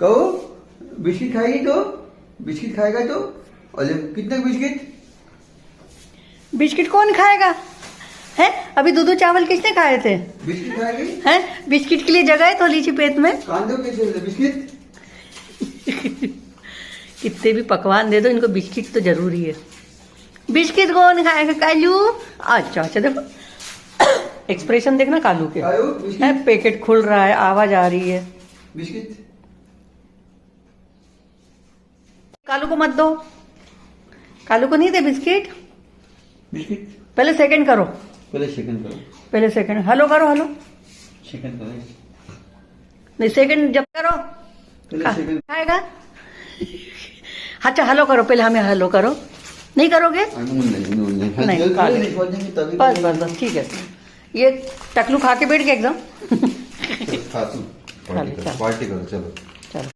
कहो बिस्किट खाएगी तो बिस्किट खाएगा तो और कितने बिस्किट बिस्किट कौन खाएगा है? अभी दूध चावल किसने खाए थे? बिस्किट खाएगी हैं? बिस्किट के लिए जगह है थोड़ी सी पेट में। कांदो कैसे बिस्किट कितने भी पकवान दे दो इनको बिस्किट तो जरूरी है। बिस्किट कौन खाएगा कालू? अच्छा अच्छा देखो एक्सप्रेशन देखना कालू के कालू है, बिस्किट पैकेट खुल रहा है, आवाज आ रही है। बिस्किट कालू को मत दो, कालू को नहीं दे बिस्किट। बिस्किट पहले सेकंड करो, पहले सेकंड करो पहले सेकंड हेलो करो, हेलो सेकंड करो नहीं सेकंड जब करो पहले सेकंड खाएगा। अच्छा हेलो करो पहले, हमें हेलो करो। नहीं करोगे? नहीं, कालू। बस बस बस ठीक है। ये टकलू खा के बैठ गया एकदम। पार्टी करो चलो। चलो।